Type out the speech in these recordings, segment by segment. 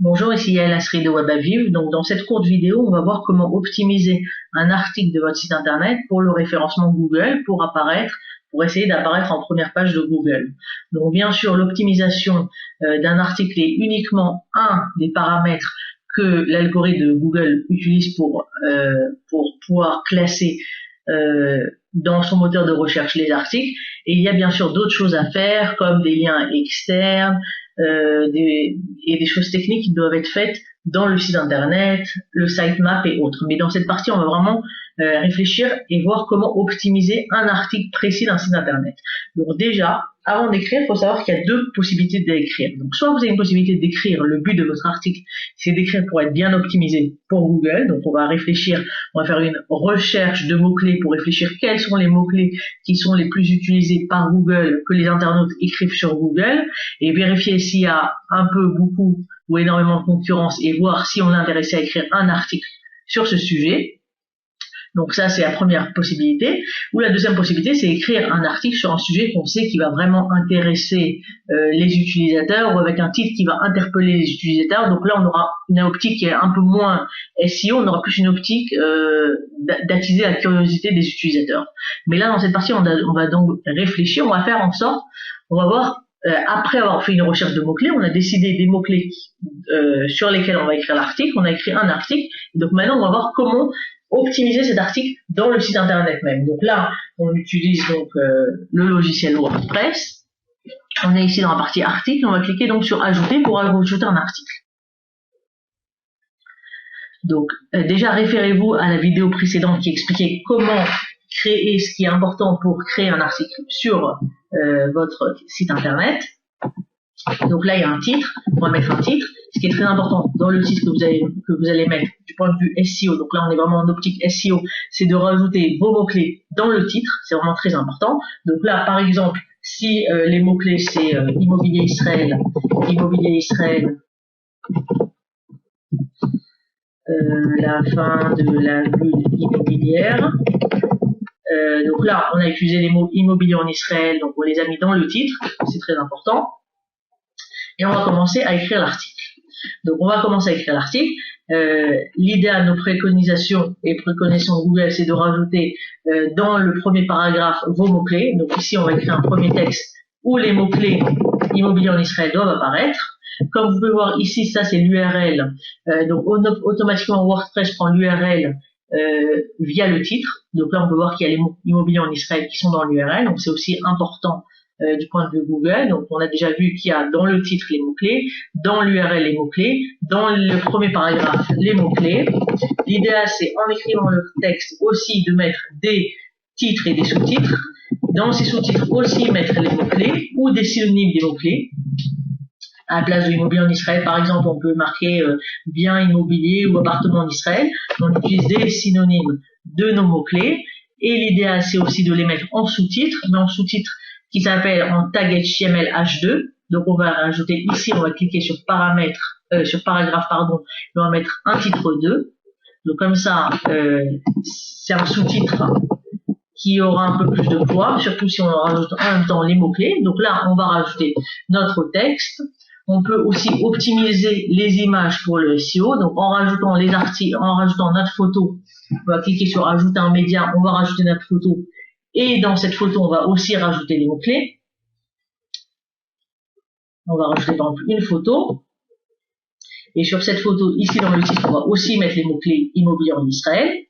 Bonjour, ici Yael Asri de WebAviv. Donc, dans cette courte vidéo, on va voir comment optimiser un article de votre site internet pour le référencement Google, pour essayer d'apparaître en première page de Google. Donc, bien sûr, l'optimisation d'un article est uniquement un des paramètres que l'algorithme de Google utilise pour pouvoir classer dans son moteur de recherche les articles. Et il y a bien sûr d'autres choses à faire, comme des liens externes, et des choses techniques qui doivent être faites dans le site internet, le sitemap et autres. Mais dans cette partie, on va vraiment réfléchir et voir comment optimiser un article précis d'un site internet. Donc déjà, avant d'écrire, il faut savoir qu'il y a deux possibilités d'écrire. Donc soit vous avez une possibilité d'écrire, le but de votre article, c'est d'écrire pour être bien optimisé pour Google. Donc on va réfléchir, on va faire une recherche de mots-clés pour réfléchir quels sont les mots-clés qui sont les plus utilisés par Google, que les internautes écrivent sur Google, et vérifier s'il y a un peu, beaucoup ou énormément de concurrence et voir si on est intéressé à écrire un article sur ce sujet. Donc ça, c'est la première possibilité. Ou la deuxième possibilité, c'est écrire un article sur un sujet qu'on sait qui va vraiment intéresser les utilisateurs, ou avec un titre qui va interpeller les utilisateurs. Donc là, on aura une optique qui est un peu moins SEO, on aura plus une optique d'attiser la curiosité des utilisateurs. Mais là, dans cette partie, on va donc réfléchir, on va faire en sorte, on va voir, après avoir fait une recherche de mots-clés, on a décidé des mots-clés sur lesquels on va écrire l'article, on a écrit un article, donc maintenant on va voir comment optimiser cet article dans le site internet même. Donc là, on utilise donc le logiciel WordPress. On est ici dans la partie article, on va cliquer donc sur ajouter pour ajouter un article. Donc déjà référez-vous à la vidéo précédente qui expliquait comment créer ce qui est important pour créer un article sur votre site internet. Donc là, il y a un titre, on va mettre un titre. Ce qui est très important dans le titre que vous allez mettre du point de vue SEO, donc là on est vraiment en optique SEO, c'est de rajouter vos mots-clés dans le titre, c'est vraiment très important. Donc là, par exemple, si les mots-clés c'est immobilier Israël, la fin de la bulle immobilière. Donc là, on a utilisé les mots immobilier en Israël, donc on les a mis dans le titre, c'est très important. Et on va commencer à écrire l'article. Donc on va commencer à écrire l'article. L'idéal, nos préconisations et préconisations de Google, c'est de rajouter dans le premier paragraphe vos mots-clés. Donc ici, on va écrire un premier texte où les mots-clés immobilier en Israël doivent apparaître. Comme vous pouvez voir ici, ça c'est l'URL. Donc automatiquement, WordPress prend l'URL via le titre. Donc là, on peut voir qu'il y a les mots immobilier en Israël qui sont dans l'URL. Donc c'est aussi important du point de vue Google. Donc on a déjà vu qu'il y a dans le titre les mots-clés, dans l'URL les mots-clés, dans le premier paragraphe les mots-clés. L'idéal, c'est en écrivant le texte aussi de mettre des titres et des sous-titres. Dans ces sous-titres aussi mettre les mots-clés ou des synonymes des mots-clés. À la place de immobilier en Israël, par exemple, on peut marquer bien immobilier ou appartement en Israël. On utilise des synonymes de nos mots-clés. Et l'idéal, c'est aussi de les mettre en sous-titres, mais en sous-titres qui s'appelle en tag HTML H2. Donc on va rajouter ici, on va cliquer sur paramètres, sur paragraphe, pardon, et on va mettre un titre 2. Donc comme ça, c'est un sous-titre qui aura un peu plus de poids, surtout si on rajoute en même temps les mots-clés. Donc là, on va rajouter notre texte. On peut aussi optimiser les images pour le SEO. Donc en rajoutant les articles, en rajoutant notre photo, on va cliquer sur ajouter un média, on va rajouter notre photo. Et dans cette photo, on va aussi rajouter les mots-clés. On va rajouter par exemple une photo. Et sur cette photo, ici dans le titre, on va aussi mettre les mots-clés immobilier en Israël.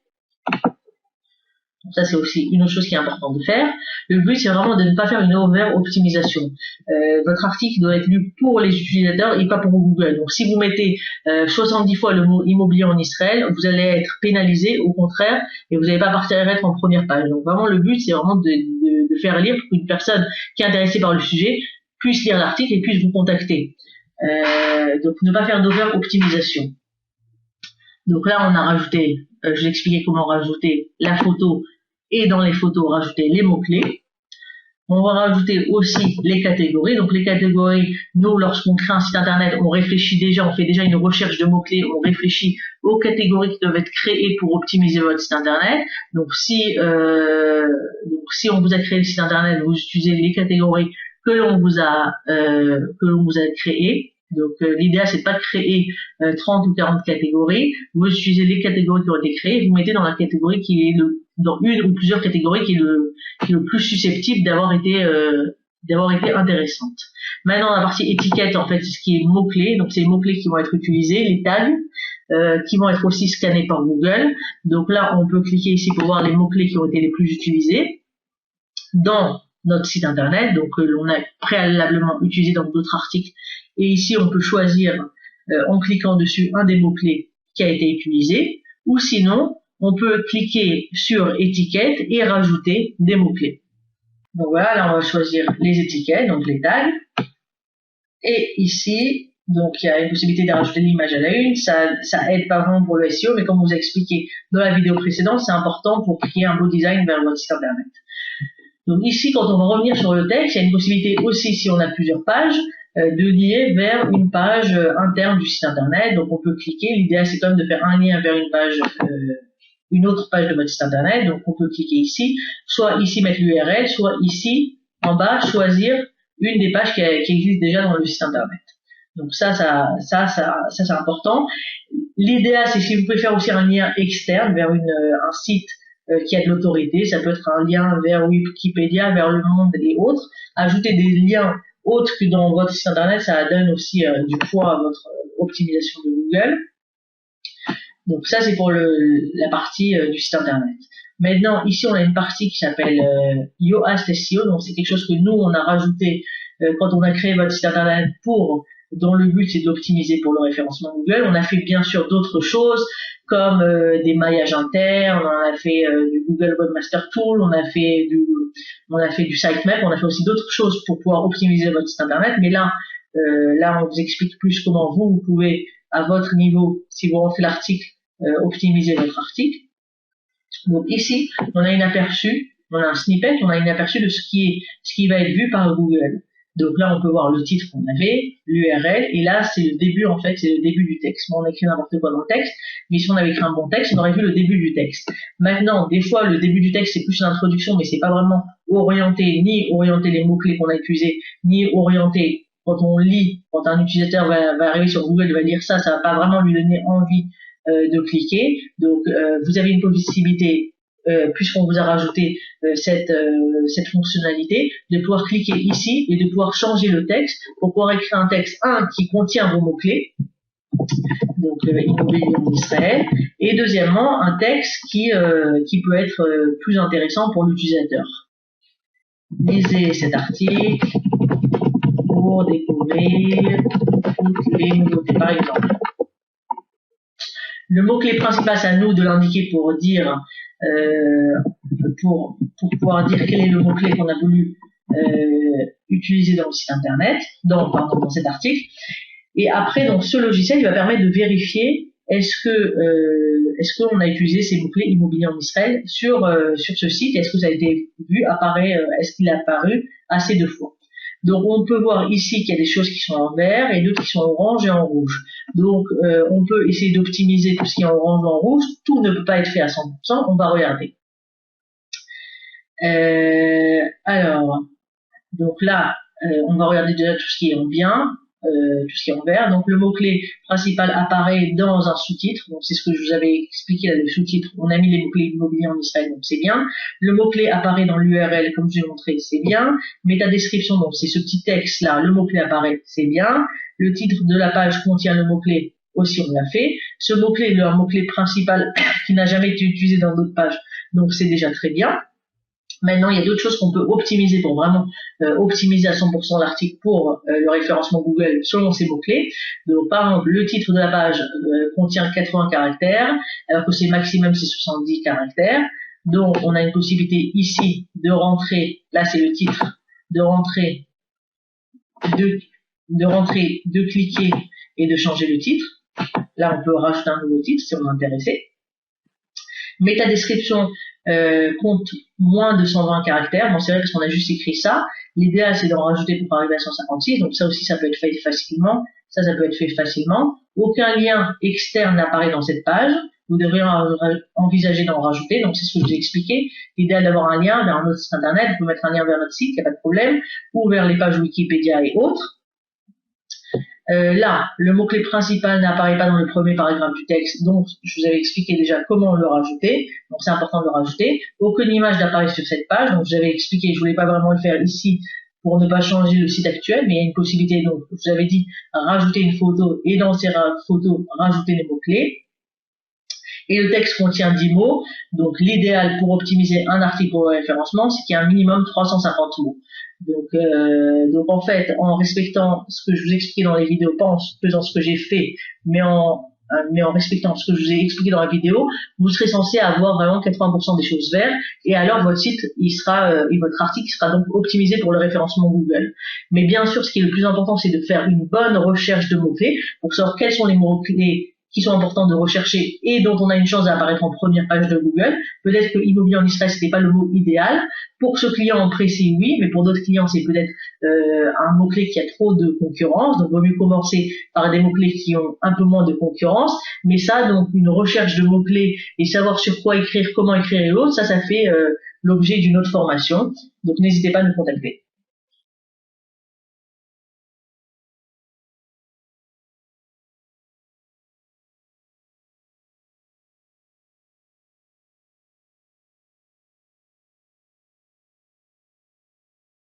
Donc ça, c'est aussi une autre chose qui est importante de faire. Le but, c'est vraiment de ne pas faire une over-optimisation. Votre article doit être lu pour les utilisateurs et pas pour Google. Donc si vous mettez 70 fois le mot immobilier en Israël, vous allez être pénalisé, au contraire, et vous n'allez pas partir être en première page. Donc vraiment, le but, c'est vraiment de faire lire pour qu'une personne qui est intéressée par le sujet puisse lire l'article et puisse vous contacter. Donc ne pas faire d'over-optimisation. Donc là, on a rajouté, je vais expliquer comment rajouter la photo et dans les photos, rajouter les mots-clés. On va rajouter aussi les catégories. Donc les catégories, nous, lorsqu'on crée un site internet, on réfléchit déjà, on fait déjà une recherche de mots-clés, on réfléchit aux catégories qui doivent être créées pour optimiser votre site internet. Donc si on vous a créé le site internet, vous utilisez les catégories que l'on vous a créées. Donc l'idéal c'est pas de créer 30 ou 40 catégories. Vous utilisez les catégories qui ont été créées, vous mettez dans la catégorie qui est dans une ou plusieurs catégories qui est le plus susceptible d'avoir été intéressante. Maintenant la partie étiquette, en fait, c'est ce qui est mots-clés. Donc c'est les mots-clés qui vont être utilisés, les tags qui vont être aussi scannés par Google. Donc là on peut cliquer ici pour voir les mots-clés qui ont été les plus utilisés dans notre site internet, donc l'on a préalablement utilisé dans d'autres articles. Et ici, on peut choisir, en cliquant dessus, un des mots-clés qui a été utilisé, ou sinon, on peut cliquer sur étiquette et rajouter des mots-clés. Donc voilà, là, on va choisir les étiquettes, donc les tags. Et ici, donc il y a une possibilité de rajouter l'image à la une. Ça aide pas vraiment pour le SEO, mais comme vous ai expliqué dans la vidéo précédente, c'est important pour créer un beau design vers votre site internet. Donc ici, quand on va revenir sur le texte, il y a une possibilité aussi, si on a plusieurs pages, de lier vers une page interne du site internet. Donc on peut cliquer, l'idéal c'est quand même de faire un lien vers une autre page de votre site internet. Donc on peut cliquer ici, soit ici mettre l'URL, soit ici en bas choisir une des pages qui existe déjà dans le site internet. Donc ça c'est important. L'idéal c'est si vous pouvez faire aussi un lien externe vers un site qui a de l'autorité, ça peut être un lien vers Wikipédia, vers Le Monde et autres. Ajouter des liens autres que dans votre site internet, ça donne aussi du poids à votre optimisation de Google. Donc ça c'est pour la partie du site internet. Maintenant ici on a une partie qui s'appelle Yoast SEO, donc c'est quelque chose que nous on a rajouté quand on a créé votre site internet dont le but c'est de l'optimiser pour le référencement Google. On a fait bien sûr d'autres choses comme des maillages internes, on a fait du Google Webmaster Tool, on a fait du sitemap, on a fait aussi d'autres choses pour pouvoir optimiser votre site internet. Mais là on vous explique plus comment vous pouvez à votre niveau, si vous rentrez l'article, optimiser votre article. Donc ici on a un snippet, on a une aperçu de ce qui va être vu par Google. Donc là, on peut voir le titre qu'on avait, l'URL, et là, c'est le début, en fait, c'est le début du texte. Bon, on a écrit n'importe quoi dans le texte, mais si on avait écrit un bon texte, on aurait vu le début du texte. Maintenant, des fois, le début du texte, c'est plus une introduction, mais c'est pas vraiment ni orienté les mots-clés qu'on a utilisés, ni orienté, quand on lit, quand un utilisateur va arriver sur Google, il va lire ça va pas vraiment lui donner envie de cliquer. Donc, vous avez une possibilité puisqu'on vous a rajouté cette fonctionnalité, de pouvoir cliquer ici et de pouvoir changer le texte pour pouvoir écrire un texte, qui contient vos mots-clés, donc immobilier en Israël, et deuxièmement, un texte qui peut être plus intéressant pour l'utilisateur. Lisez cet article pour découvrir toutes les nouveautés, par exemple. Le mot-clé principal, c'est à nous de l'indiquer pour pouvoir dire quel est le mot-clé qu'on a voulu utiliser dans le site internet, dans cet article. Et après, donc, ce logiciel, il va permettre de vérifier est-ce qu'on a utilisé ces mots-clés immobilier en Israël sur ce site, est-ce que ça a été vu, est-ce qu'il est apparu assez de fois. Donc on peut voir ici qu'il y a des choses qui sont en vert et d'autres qui sont en orange et en rouge. Donc on peut essayer d'optimiser tout ce qui est en orange ou en rouge. Tout ne peut pas être fait à 100%, on va regarder. Alors, donc là, on va regarder déjà tout ce qui est en bien, tout ce qui est en vert. Donc le mot-clé principal apparaît dans un sous-titre. Donc c'est ce que je vous avais expliqué là, le sous-titre. On a mis les mots-clés immobilier en Israël, donc c'est bien. Le mot-clé apparaît dans l'URL, comme je vous ai montré, c'est bien. Métadescription, donc c'est ce petit texte là, le mot-clé apparaît, c'est bien. Le titre de la page contient le mot-clé, aussi on l'a fait. Ce mot-clé est le mot-clé principal qui n'a jamais été utilisé dans d'autres pages, donc c'est déjà très bien. Maintenant, il y a d'autres choses qu'on peut optimiser pour vraiment optimiser à 100% l'article pour le référencement Google selon ces mots-clés. Donc, par exemple, le titre de la page contient 80 caractères, alors que c'est maximum, c'est 70 caractères. Donc, on a une possibilité ici de rentrer, là c'est le titre, de rentrer, de cliquer et de changer le titre. Là, on peut rajouter un nouveau titre si on est intéressé. Métadescription compte moins de 120 caractères. Bon, c'est vrai parce qu'on a juste écrit ça. L'idéal, c'est d'en rajouter pour arriver à 156. Donc ça aussi, ça peut être fait facilement. Ça peut être fait facilement. Aucun lien externe n'apparaît dans cette page. Vous devriez envisager d'en rajouter. Donc c'est ce que je vous ai expliqué. L'idéal d'avoir un lien vers un autre site internet. Vous pouvez mettre un lien vers notre site, il n'y a pas de problème. Ou vers les pages Wikipédia et autres. Là, le mot-clé principal n'apparaît pas dans le premier paragraphe du texte, donc je vous avais expliqué déjà comment le rajouter, donc c'est important de le rajouter. Aucune image n'apparaît sur cette page, donc je vous avais expliqué, je voulais pas vraiment le faire ici pour ne pas changer le site actuel, mais il y a une possibilité, donc je vous avais dit rajouter une photo et dans ces photos, rajouter les mots-clés. Et le texte contient 10 mots, donc l'idéal pour optimiser un article pour le référencement, c'est qu'il y ait un minimum 350 mots. Donc en fait, en respectant ce que je vous expliquais dans les vidéos, pas en faisant ce que j'ai fait, mais en respectant ce que je vous ai expliqué dans la vidéo, vous serez censé avoir vraiment 80% des choses vertes, et alors votre site, il sera, et votre article sera donc optimisé pour le référencement Google. Mais bien sûr, ce qui est le plus important, c'est de faire une bonne recherche de mots-clés, pour savoir quels sont les mots-clés qui sont importants de rechercher et dont on a une chance d'apparaître en première page de Google. Peut-être que immobilier en Israël, c'était pas le mot idéal. Pour ce client précis, oui, mais pour d'autres clients, c'est peut-être un mot-clé qui a trop de concurrence. Donc, il vaut mieux commencer par des mots-clés qui ont un peu moins de concurrence. Mais ça, donc, une recherche de mots-clés et savoir sur quoi écrire, comment écrire et l'autre, ça fait l'objet d'une autre formation. Donc, n'hésitez pas à nous contacter.